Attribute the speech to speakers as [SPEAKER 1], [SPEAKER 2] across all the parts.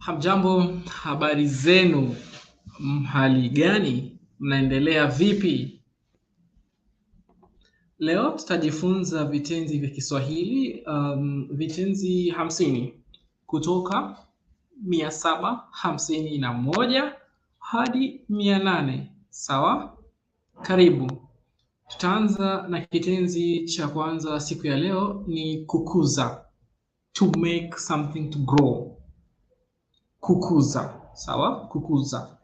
[SPEAKER 1] Hamjambo, habari zenu, hali gani, mnaendelea vipi? Leo tutajifunza vitenzi vya Kiswahili, vitenzi 50 kutoka 751 hadi 800. Sawa? Karibu. Tutaanza na kitenzi cha kwanza siku ya leo ni kukuza. To make something to grow. Kukuza. Sawa? Kukuza.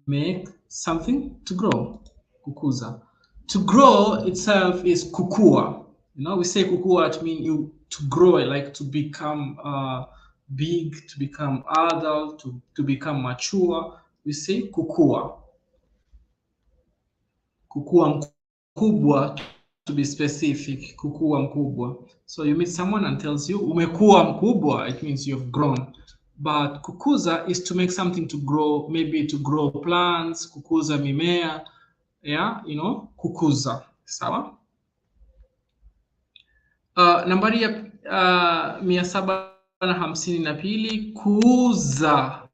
[SPEAKER 1] Make something to grow. Kukuza. To grow itself is kukua. You know, we say kukua to mean to grow, like to become big, to become adult, to become mature. We say kukua. Kukua mkubwa, to be specific. Kukua mkubwa. So you meet someone and tells you umekuwa mkubwa, it means you've grown. But kukuza is to make something to grow, maybe to grow plants, kukuza mimea, yeah, you know, kukuza. Sawa? Nambari ya 752, kuuza.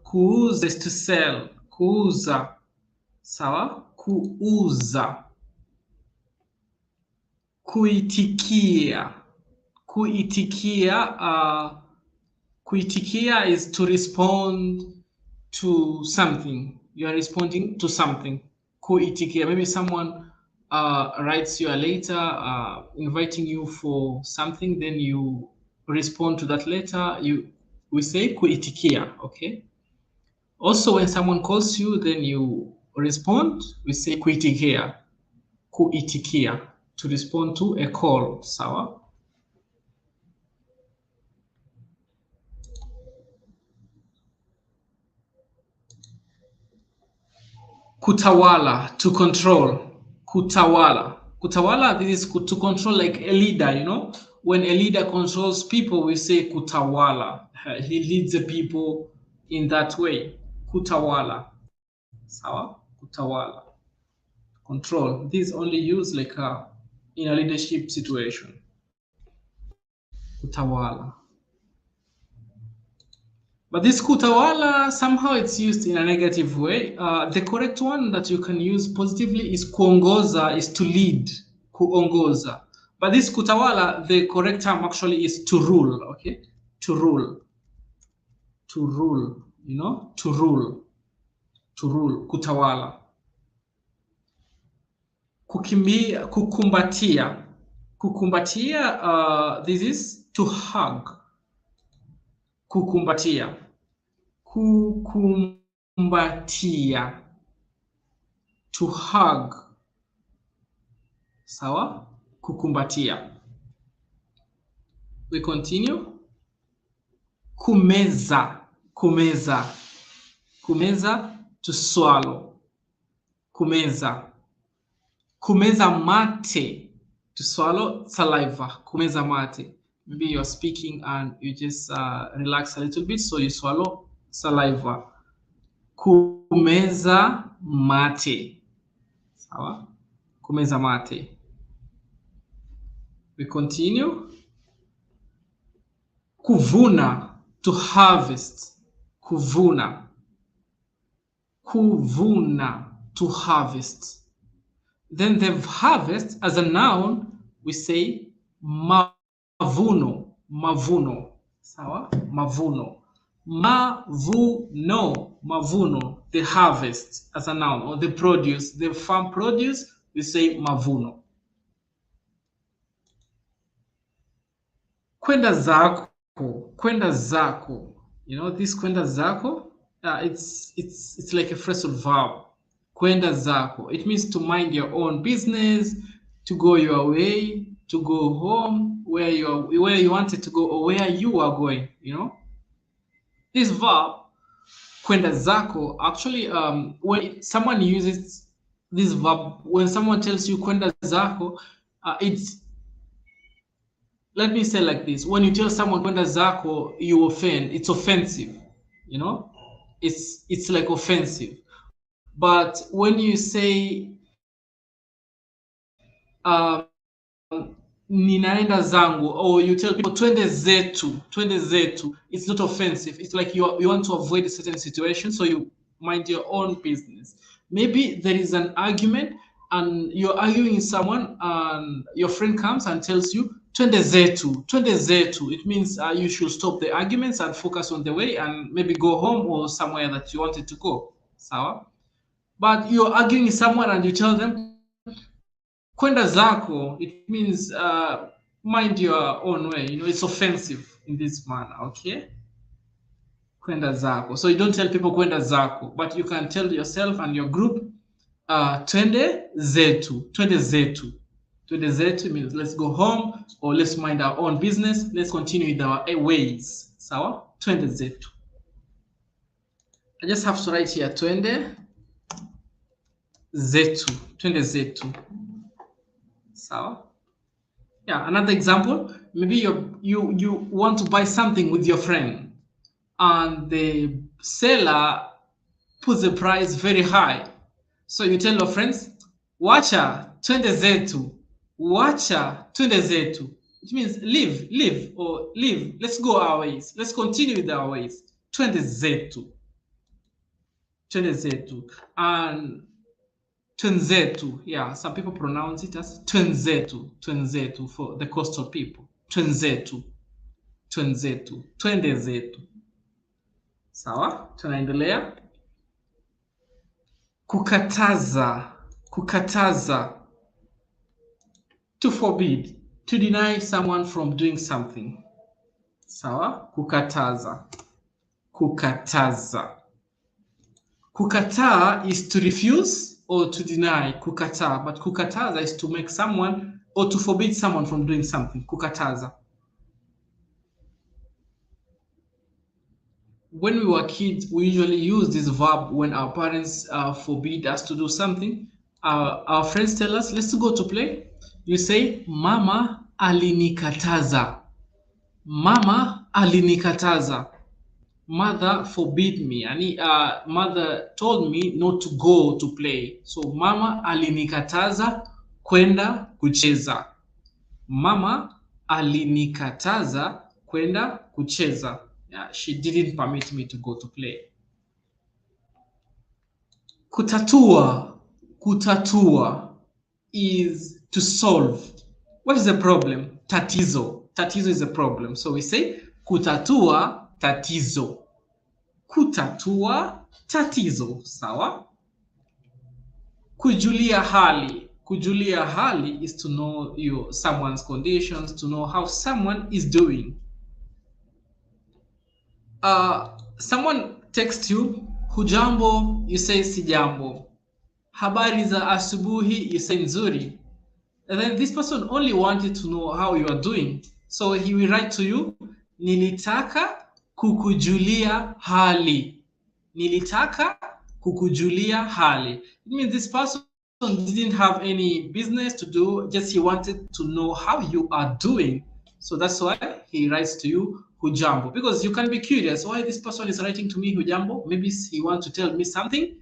[SPEAKER 1] Kuuza is to sell. Kuuza. Sawa? Kuuza. Kuitikia. Kuitikia, kuitikia is to respond to something. You are responding to something. Kuitikia. Maybe someone writes you a letter inviting you for something, then you respond to that letter. We say kuitikia, okay? Also, when someone calls you, then you respond. We say kuitikia. Kuitikia, to respond to a call. Sawa? Kutawala, to control. Kutawala. Kutawala, this is to control, like a leader, you know? When a leader controls people, we say kutawala. He leads the people in that way. Kutawala. Sawa? Kutawala. Control. This is only used like in a leadership situation. Kutawala. But this kutawala, somehow it's used in a negative way. The correct one that you can use positively is kuongoza, is to lead. Kuongoza. But this kutawala, the correct term actually is to rule, okay? To rule. To rule, you know? To rule. To rule. Kutawala. Kukimbia, kukumbatia. Kukumbatia, this is to hug. Kukumbatia. Kukumbatia. To hug. Sawa? Kukumbatia. We continue. Kumeza. Kumeza. Kumeza, to swallow. Kumeza. Kumeza mate, to swallow saliva. Kumeza mate. Maybe you're speaking and you just relax a little bit, so you swallow saliva. Kumeza mate. Sawa? Kumeza mate. We continue. Kuvuna, to harvest. Kuvuna. Kuvuna, to harvest. Then the harvest, as a noun, we say mavuno. Mavuno. Sawa? Mavuno. Mavuno. Mavuno. The harvest as a noun, or the produce. The farm produce, we say mavuno. Kwenda zako. Kwenda zako. You know, this kwenda zako, it's like a phrasal verb. Kwenda zako. It means to mind your own business, to go your way, to go home, where you wanted to go, or where you are going, you know? This verb, kwenda zako, actually, when someone uses this verb, when someone tells you kwenda zako, let me say like this. When you tell someone kwenda zako, you offend. It's offensive, you know? It's like offensive. But when you say ninaenda zangu, or you tell people twende zetu, twende zetu. It's not offensive. It's like you want to avoid a certain situation, so you mind your own business. Maybe there is an argument and you're arguing with someone, and your friend comes and tells you twende zetu, twende zetu. It means you should stop the arguments and focus on the way and maybe go home or somewhere that you wanted to go. Sawa? But you're arguing with someone and you tell them kwenda zako, it means mind your own way. It's offensive in this manner, okay? Kwenda zako. So you don't tell people kwenda zako, but you can tell yourself and your group, twende zetu, twende zetu. Twende zetu means let's go home, or let's mind our own business. Let's continue with our ways. Sawa? Twende zetu. I just have to write here twende zetu, twende zetu. Sawa? Yeah, another example, maybe you want to buy something with your friend and the seller puts the price very high. So you tell your friends, wacha twende zetu, wacha twende zetu. It means leave, or leave. Let's go our ways. Let's continue with our ways. Twende zetu. Twende zetu. And twenzetu, yeah, some people pronounce it as twenzetu, twenzetu for the coastal people. Twenzetu, twenzetu, twende zetu. Sawa, tunaendelea. Kukataza, kukataza. To forbid, to deny someone from doing something. Sawa, kukataza, kukataza. Kukataa is to refuse or to deny, kukataa. But kukataza is to make someone or to forbid someone from doing something. Kukataza. When we were kids, we usually use this verb when our parents forbid us to do something. Our friends tell us, let's go to play. You say, mama alinikataza. Mama alinikataza. Mother forbid me. Mother told me not to go to play. So mama alinikataza kwenda kucheza. Mama alinikataza kwenda kucheza. Yeah, she didn't permit me to go to play. Kutatua. Kutatua is to solve. What is the problem? Tatizo. Tatizo is a problem. So we say kutatua tatizo. Kutatua tatizo. Sawa? Kujulia hali. Kujulia hali is to know someone's conditions, to know how someone is doing. Someone texts you, hujambo, you say sijambo. Habari za asubuhi, you say nzuri. And then this person only wanted to know how you are doing. So he will write to you, nilitaka kukujulia hali. Nilitaka kukujulia hali. It means this person didn't have any business to do, just he wanted to know how you are doing. So that's why he writes to you, hujambo. Because you can be curious, why this person is writing to me hujambo? Maybe he wants to tell me something.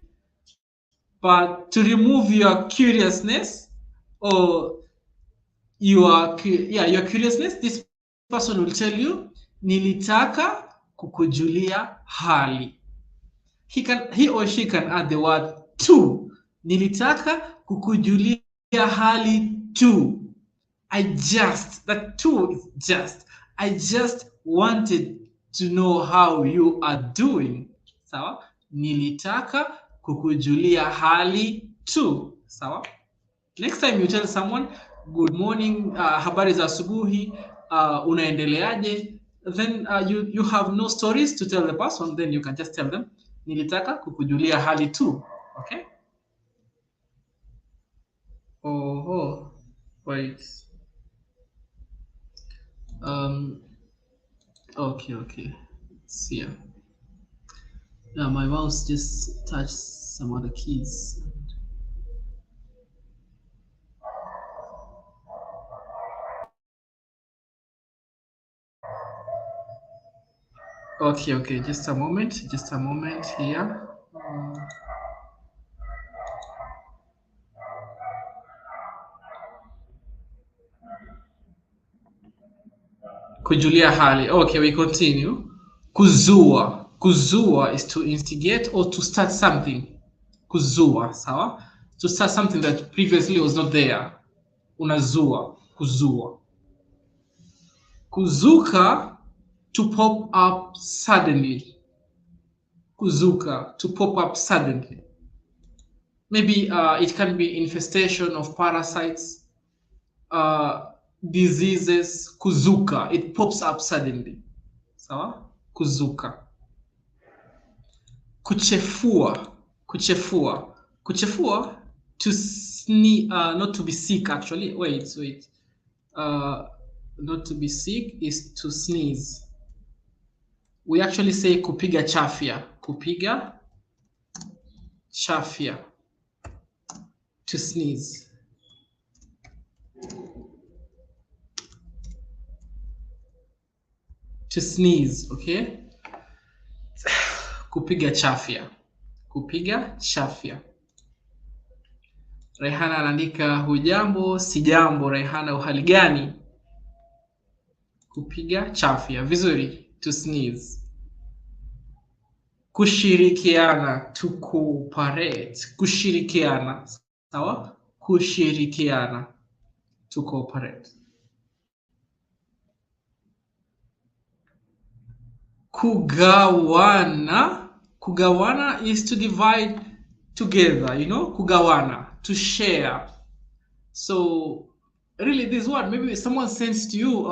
[SPEAKER 1] But to remove your curiousness or your curiousness, this person will tell you, nilitaka kukujulia hali. He or she can add the word to. Nilitaka kukujulia hali to. That to is just. I just wanted to know how you are doing. Sawa? Nilitaka kukujulia hali to. Sawa? Next time you tell someone, good morning, habari za asubuhi, unaendeleaje? Then you have no stories to tell the person, then you can just tell them, nilitaka kukujulia hali tu. Okay? Oh, wait. Okay. Let's see. Yeah, my mouse just touched some other keys. Okay, just a moment here. Kujulia hali. Okay, we continue. Kuzua. Kuzua is to instigate or to start something. Kuzua, sawa? To start something that previously was not there. Unazua. Kuzua. Kuzuka, to pop up suddenly. Kuzuka, to pop up suddenly. Maybe it can be infestation of parasites, diseases. Kuzuka, it pops up suddenly. Sawa? Kuzuka. Kuchefua. Kuchefua. Kuchefua, to sneeze, not to be sick actually. Wait. Not to be sick is to sneeze. We actually say kupiga chafya. Kupiga chafya, to sneeze. To sneeze, okay? Kupiga chafya. Kupiga chafya. Rehana anaandika hujambo, sijambo. Rehana, uhali gani? Kupiga chafya. Vizuri, to sneeze. Kushirikiana, to cooperate. Kushirikiana, sawa? Kushirikiana, to cooperate. Kugawana. Kugawana is to divide together, you know? Kugawana, to share. So really this word, maybe someone sends to you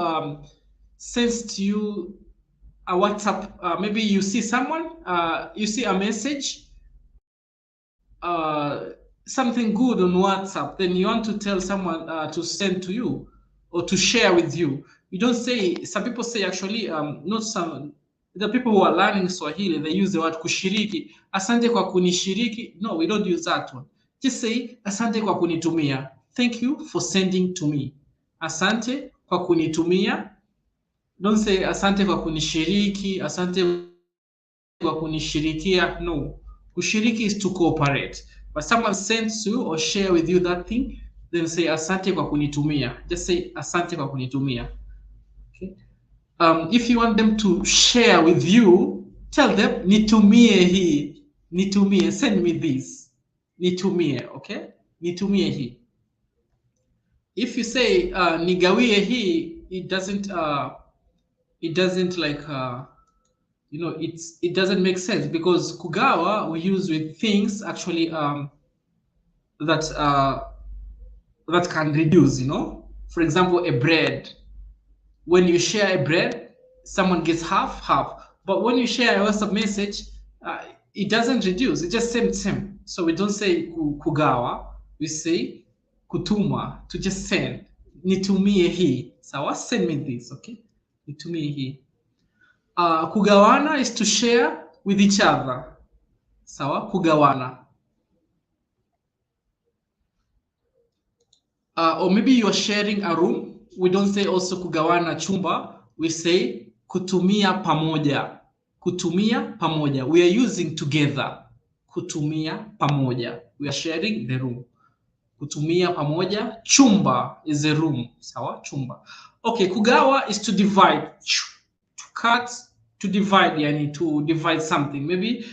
[SPEAKER 1] a WhatsApp, maybe you see someone, you see a message, something good on WhatsApp, then you want to tell someone to send to you or to share with you. You don't say, some people say actually, not some, the people who are learning Swahili, they use the word kushiriki. Asante kwa kunishiriki. No, we don't use that one. Just say, asante kwa kunitumia. Thank you for sending to me. Asante kwa kunitumia. Don't say, asante kwa kunishiriki. Asante kwa kunishirikia. No. Kushiriki is to cooperate. But someone sends you or share with you that thing, then say, asante kwa kunitumia. Just say, asante kwa kunitumia. Okay. If you want them to share with you, tell them nitumie hii, nitumie, send me this, nitumie, okay? Nitumie hii. If you say nigawie hii, it doesn't like you know, it doesn't make sense, because kugawa we use with things actually that can reduce, you know. For example, a bread. When you share a bread, someone gets half. But when you share a WhatsApp message, it doesn't reduce. It's just same. So we don't say kugawa. We say kutuma, to just send. Nitumie hii. Sawa, send me this, okay? Nitumie hii. Kugawana is to share with each other. Sawa, kugawana. Or maybe you are sharing a room. We don't say also kugawana chumba. We say kutumia pamoja. Kutumia pamoja. We are using together. Kutumia pamoja. We are sharing the room. Kutumia pamoja. Chumba is a room. Sawa? Chumba. Okay, kugawa is to divide. To cut, to divide. Yani to divide something. Maybe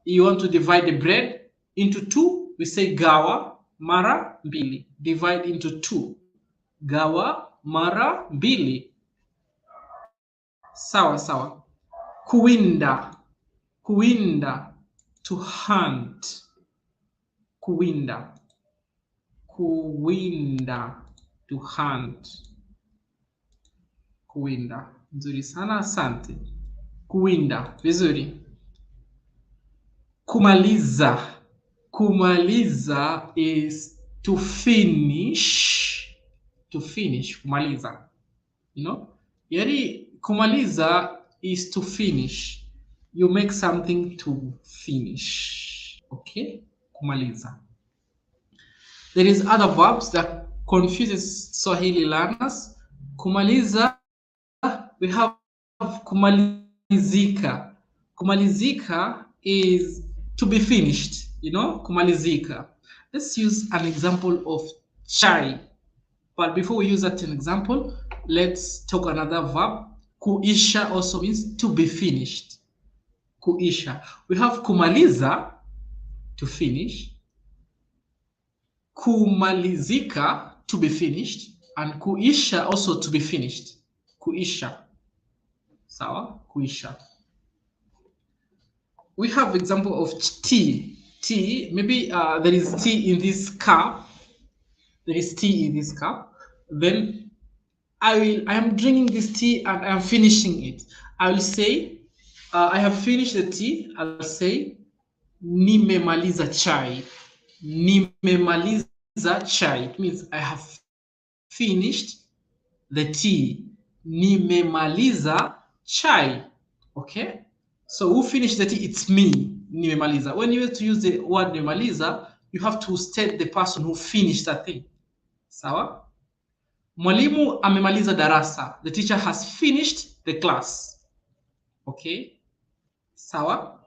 [SPEAKER 1] you want to divide the bread into two. We say gawa mara mbili. Divide into two. Gawa mara mbili. Sawa. Kuwinda. Kuwinda, to hunt. Kuwinda. Kuwinda, to hunt. Kuwinda. Nzuri sana, asante. Kuwinda, vizuri. Kumaliza. Kumaliza is to finish. To finish, kumaliza. You know? Yari kumaliza is to finish. You make something to finish. Okay? Kumaliza. There is other verbs that confuses Swahili learners. Kumaliza, we have kumalizika. Kumalizika is to be finished. You know? Kumalizika. Let's use an example of chai. But before we use that in example, let's talk another verb. Kuisha also means to be finished. Kuisha. We have kumaliza, to finish, kumalizika, to be finished, and kuisha, also to be finished. Kuisha. Sawa? Kuisha. We have example of tea. Tea, maybe there is tea in this cup. There is tea in this cup. Then I am drinking this tea and I am finishing it. I will say, I have finished the tea. I'll say, nimemaliza chai. Nimemaliza chai. It means I have finished the tea. Nimemaliza chai. Okay? So who finished the tea? It's me. Nimemaliza. When you have to use the word nimemaliza, you have to state the person who finished that thing. Sawa? Mwalimu amemaliza darasa. The teacher has finished the class. Okay? Sawa?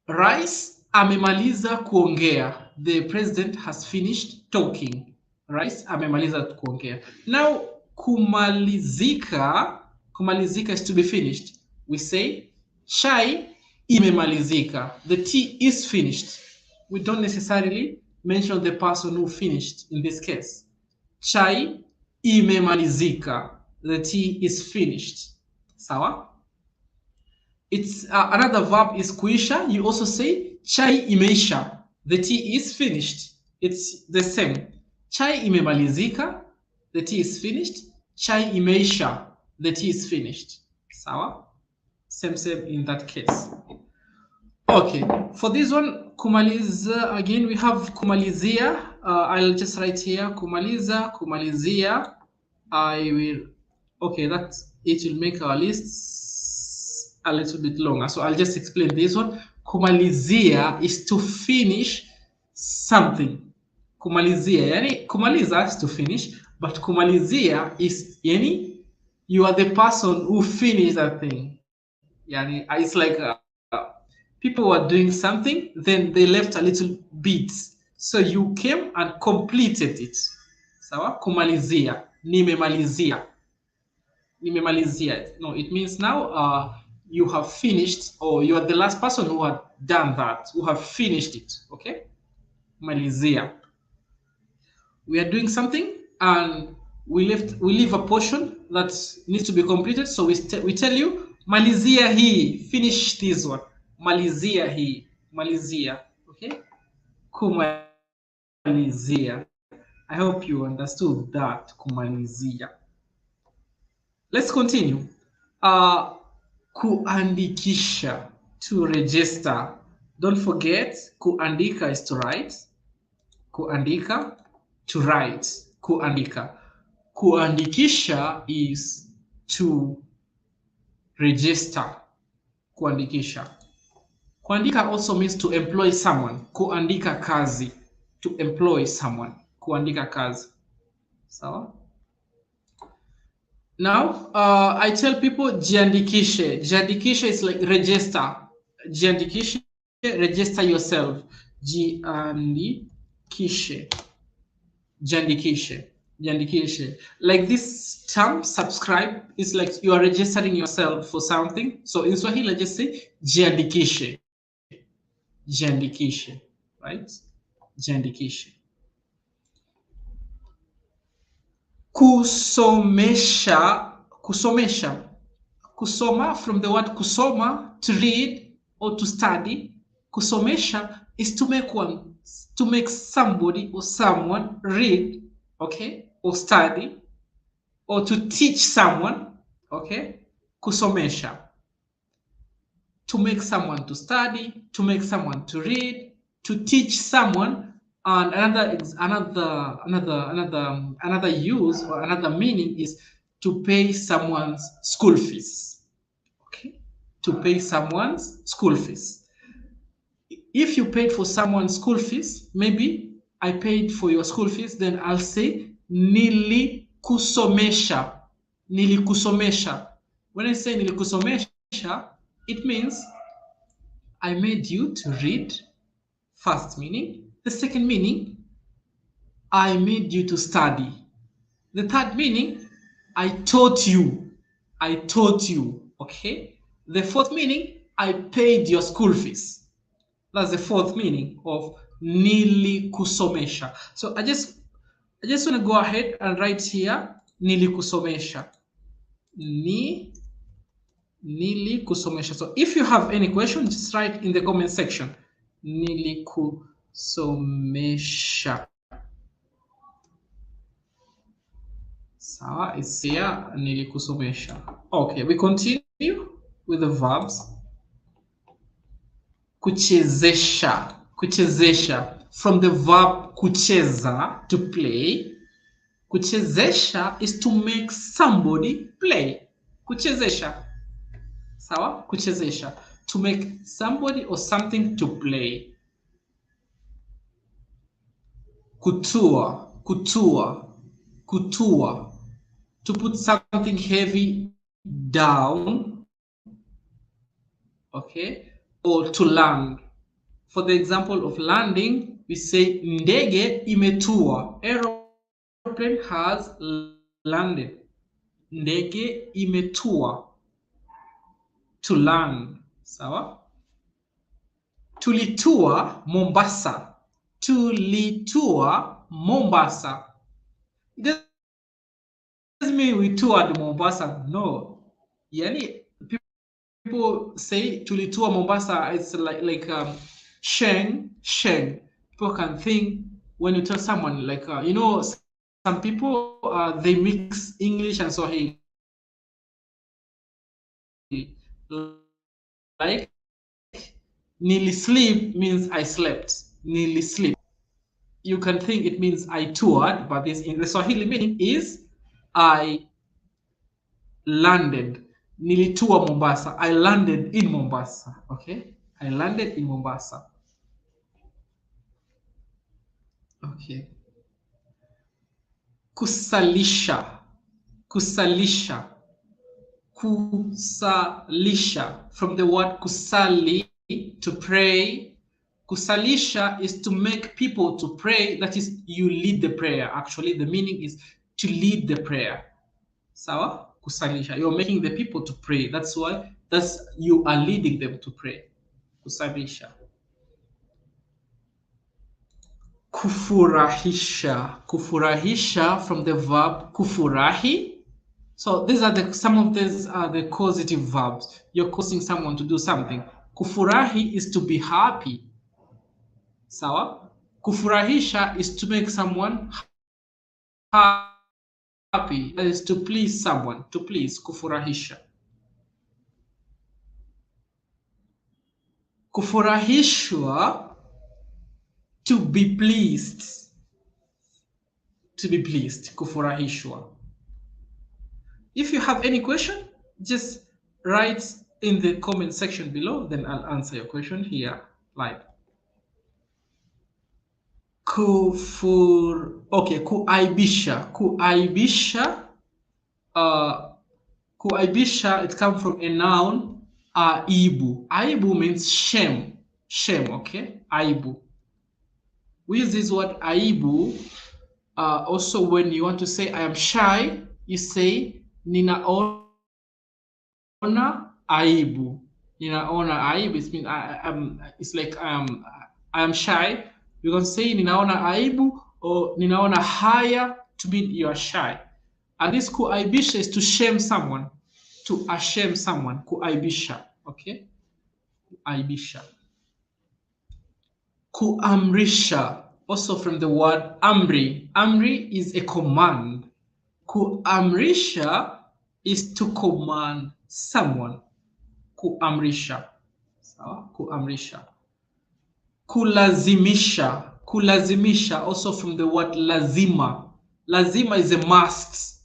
[SPEAKER 1] Rais amemaliza kuongea. The president has finished talking. Rais amemaliza kuongea. Now, kumalizika. Kumalizika is to be finished. We say, chai imemalizika. The tea is finished. We don't necessarily mention the person who finished in this case. Chai imemalizika. The tea is finished. Sawa? It's another verb is kuisha. You also say chai imeisha. The tea is finished. It's the same. Chai imemalizika. The tea is finished. Chai imeisha. The tea is finished. Sawa? Same in that case. Okay. For this one, kumaliza, again, we have kumalizia. I'll just write here kumaliza, kumalizia. I will, okay, that it will make our lists a little bit longer. So I'll just explain this one. Kumalizia is to finish something. Kumalizia, yani kumaliza is to finish, but kumalizia is yani you are the person who finished that thing. Yani it's like people were doing something, then they left a little bit. So you came and completed it. Sawa? Kumalizia. Nimemalizia. Nimemalizia. No, it means now you have finished, or you are the last person who had done that, who have finished it. Okay? Malizia. We are doing something and we leave a portion that needs to be completed. So we tell you, malizia hii, finish this one. Malizia hii, malizia. Okay? Kumalizia. I hope you understood that. Kumalizia. Let's continue. Kuandikisha, to register. Don't forget, kuandika is to write. Kuandika, to write. Kuandika. Kuandikisha is to register. Kuandikisha. Kuandika also means to employ someone. Kuandika kazi, to employ someone. Kuandika kazi. Sawa? Now, I tell people jiandikishe. Jiandikishe is like register. Jiandikishe, register yourself. Jiandikishe. Jiandikishe. Jiandikishe. Like this term, subscribe, is like you are registering yourself for something. So in Swahili, just say jiandikishe. Jiandikishe. Right? Jiandikishe. Kusomesha, kusomesha. Kusoma, from the word kusoma, to read or to study. Kusomesha is to make somebody or someone read, okay, or study, or to teach someone, okay. Kusomesha. To make someone to study, to make someone to read, to teach someone. And another use or another meaning is to pay someone's school fees. Okay, to pay someone's school fees. If you paid for someone's school fees, maybe I paid for your school fees, then I'll say nilikusomesha. Nilikusomesha. When I say nilikusomesha, it means I made you to read. First meaning. The second meaning, I made you to study. The third meaning, I taught you. I taught you. Okay. The fourth meaning, I paid your school fees. That's the fourth meaning of nilikusomesha. So I just want to go ahead and write here nilikusomesha. Nilikusomesha. So if you have any question, just write in the comment section. Nilikusomesha. Sawa, it's here nilikusomesha. Okay, we continue with the verbs. Kuchezesha. Kuchezesha. From the verb kucheza, to play. Kuchezesha is to make somebody play. Kuchezesha. Sawa? Kuchezesha. To make somebody or something to play. Kutua. Kutua. Kutua. To put something heavy down. Okay? Or to land. For the example of landing, we say ndege imetua. Aeroplane has landed. Ndege imetua. To land. Sawa? Tulitua Mombasa. Tulitua Mombasa. It doesn't mean we toured Mombasa. No. Yani, people say tulitua Mombasa. It's like sheng. People can think when you tell someone like some people they mix English and Swahili. Like nili sleep means I slept. Nili sleep. You can think it means I toured, but this in the Swahili meaning is I landed. Nilitua Mombasa. I landed in Mombasa. Okay? I landed in Mombasa. Okay. Kusalisha. Kusalisha. Kusalisha. From the word kusali, to pray. Kusalisha is to make people to pray. That is, you lead the prayer. Actually, the meaning is to lead the prayer. Sawa? Kusalisha. You're making the people to pray. That's why you are leading them to pray. Kusalisha. Kufurahisha. Kufurahisha from the verb kufurahi. So these are some of these are the causative verbs. You're causing someone to do something. Kufurahi is to be happy. Sawa? Kufurahisha is to make someone happy. That is to please someone. To please. Kufurahisha. Kufurahishwa, to be pleased. To be pleased. Kufurahishwa. If you have any question, just write in the comment section below, then I'll answer your question here live. Kuaibisha. Kuaibisha, it comes from a noun, aibu. Aibu means shame. Shame, okay? Aibu. We use this word aibu also when you want to say I am shy, you say ninaona aibu. Ninaona aibu. It means it's like I am shy. You can say ninaona aibu or ninaona haya to mean you are shy. And this kuaibisha is to shame someone, to ashame someone. Kuaibisha, okay? Kuaibisha. Kuamrisha, also from the word amri. Amri is a command. Kuamrisha is to command someone. Kuamrisha. So, kuamrisha. Kulazimisha. Kulazimisha, also from the word lazima. Lazima is a must.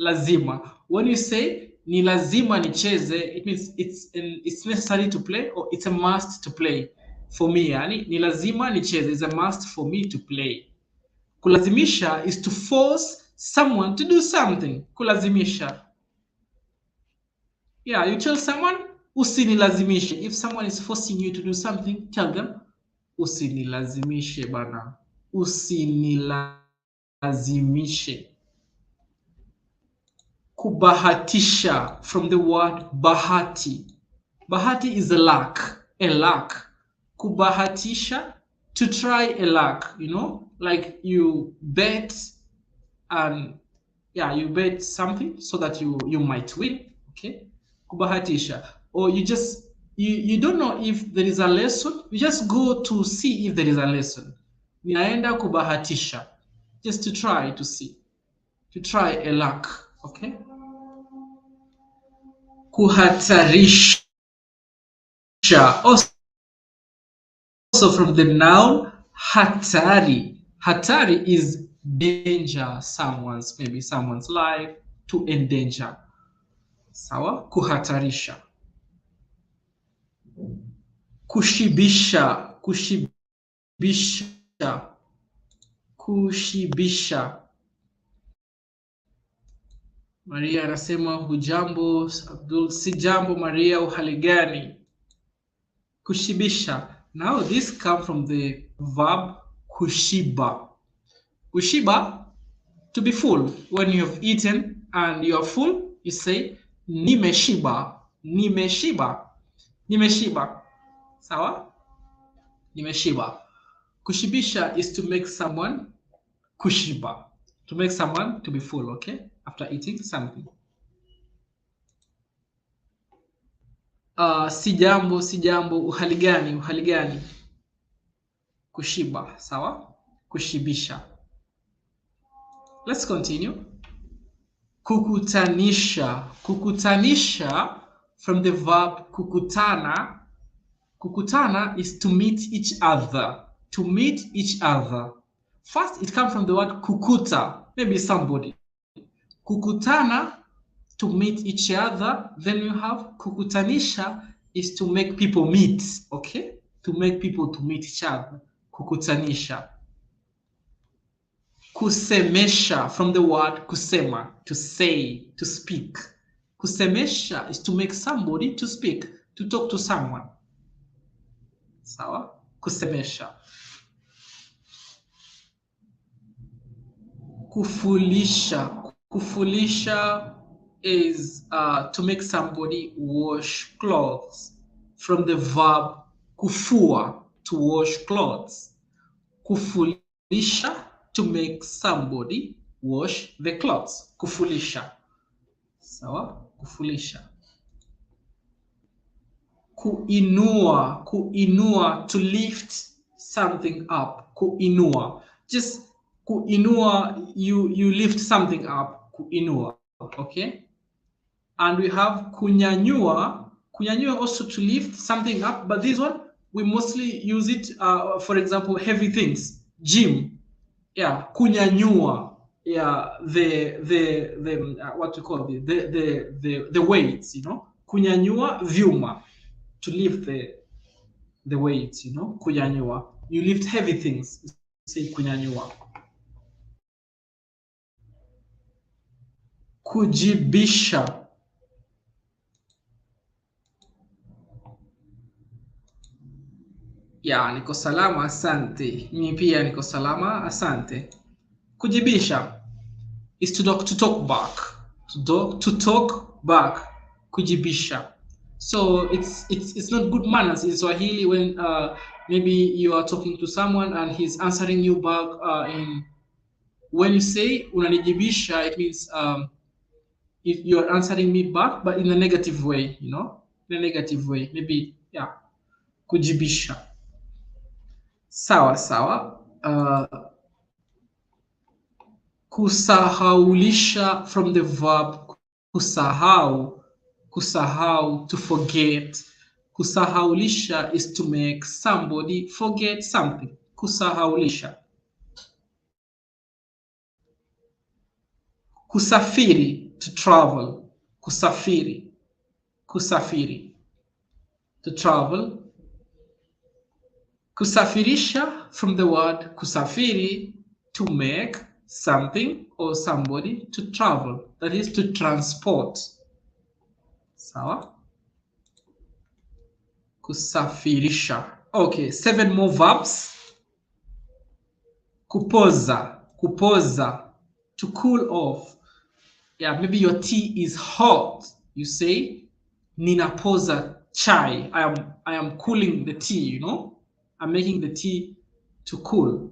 [SPEAKER 1] Lazima. When you say ni lazima nicheze, it means it's necessary to play or it's a must to play. For me, yani, ni lazima nicheze is a must for me to play. Kulazimisha is to force someone to do something. Kulazimisha. Yeah, you tell someone, usinilazimishe. If someone is forcing you to do something, tell them, usinilazimishe bana. Usinilazimishe. Kubahatisha, from the word bahati. Bahati is a luck, a luck. Kubahatisha, to try a luck, you know, like you bet, and yeah, you bet something so that you might win. Okay, kubahatisha. Or you don't know if there is a lesson, you just go to see if there is a lesson. Ninaenda kubahatisha, just to try to see, to try a luck. Okay, kuhatarisha, also from the noun hatari. Hatari is danger, maybe someone's life, to endanger. Sawa, kuhatarisha. Kushibisha, kushibisha, kushibisha. Maria anasema hujambo. Abdul, si jambo Maria, uhali gani? Kushibisha. Now this comes from the verb kushiba. Kushiba, to be full. When you have eaten and you are full, you say nimeshiba, nimeshiba, nimeshiba. Sawa? Nimeshiba. Kushibisha is to make someone kushiba, to make someone to be full, okay? After eating something. Sijambo, sijambo, uhali gani, uhali gani. Kushiba, sawa? Kushibisha. Let's continue. Kukutanisha. Kukutanisha, from the verb kukutana. Kukutana is to meet each other. To meet each other. First, it comes from the word kukuta, maybe somebody. Kukutana, to meet each other. Then you have kukutanisha, is to make people meet, okay? To make people to meet each other. Kukutanisha. Kusemesha, from the word kusema, to say, to speak. Kusemesha is to make somebody to speak, to talk to someone. Sawa? Kusemesha. Kufulisha. Kufulisha is to make somebody wash clothes, from the verb kufua, to wash clothes. Kufulisha, to make somebody wash the clothes. Kufulisha. Sawa? Kufulisha. Kuinua. Kuinua, to lift something up. Kuinua. Just kuinua, you lift something up. Kuinua. Okay? And we have kunyanyua. Kunyanyua also to lift something up, but this one we mostly use it for example, heavy things. Gym. Yeah, kunyanyua. Yeah, the what you call it, the weights, you know. Kunyanyua vyuma, to lift the weights, you know. Kunyanyua, you lift heavy things, say kunyanyua. Kujibisha. Ya, niko salama asante. Mimi pia niko salama asante. Kujibisha is to talk back. To talk back. Kujibisha. So it's not good manners in Swahili when maybe you are talking to someone and he's answering you back in, when you say unanijibisha, it means if you're answering me back, but in a negative way, you know, in a negative way. Maybe, yeah, kujibisha. Sawa sawa. Kusahaulisha, from the verb kusahau. Kusahau, to forget. Kusahaulisha is to make somebody forget something. Kusahaulisha. Kusafiri, to travel. Kusafiri. Kusafiri, to travel. Kusafirisha, from the word kusafiri, to make something or somebody to travel. That is to transport. Sawa? Kusafirisha. Okay, 7 more verbs. Kupoza. Kupoza, to cool off. Yeah, maybe your tea is hot. You say ninapoza chai. I am cooling the tea, you know? I'm making the tea to cool.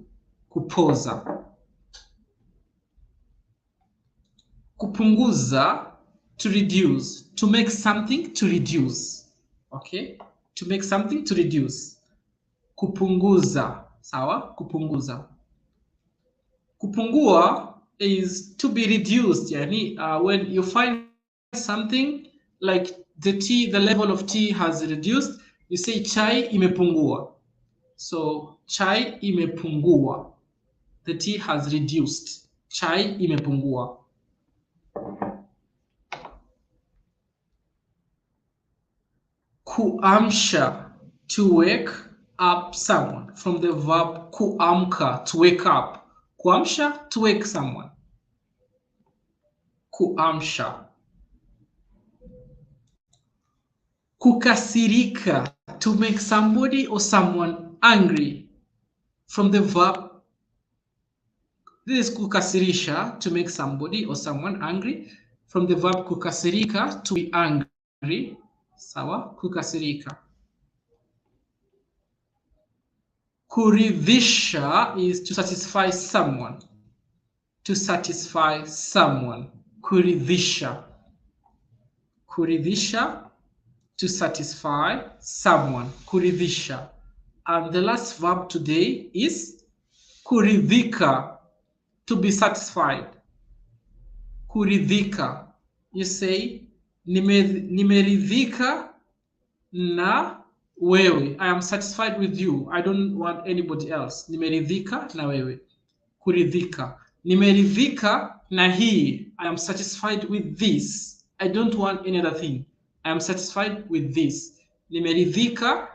[SPEAKER 1] Kupoza. Kupunguza, to reduce. To make something to reduce. Okay? To make something to reduce. Kupunguza. Sawa? Kupunguza. Kupungua is to be reduced. Yani, when you find something like the level of tea has reduced, you say chai imepungua. So chai imepungua. The tea has reduced. Chai imepungua. Kuamsha, to wake up someone. From the verb kuamka, to wake up. Kuamsha, to wake someone. Kuamsha. Kukasirika, to make somebody or someone angry. From the verb, this is kukasirisha, to make somebody or someone angry. From the verb kukasirika, to be angry. Sawa, kukasirika. Kuridhisha is to satisfy someone. To satisfy someone. Kuridhisha. Kuridhisha, to satisfy someone. Kuridhisha. And the last verb today is kuridhika, to be satisfied. Kuridhika. You say nimeridhika na wewe. I am satisfied with you. I don't want anybody else. Nimeridhika na wewe. Kuridhika. Nimeridhika na hii. I am satisfied with this. I don't want any other thing. I am satisfied with this. Nimeridhika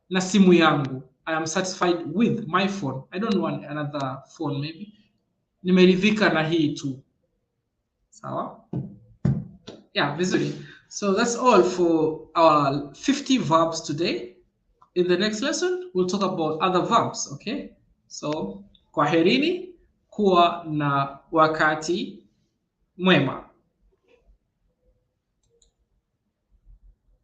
[SPEAKER 1] na simu yangu. I am satisfied with my phone. I don't want another phone maybe. Nimeridhika na hii tu. Sawa? Yeah, vizuri. So that's all for our 50 verbs today. In the next lesson, we'll talk about other verbs, okay? So, kwaherini, kuwa na wakati mwema.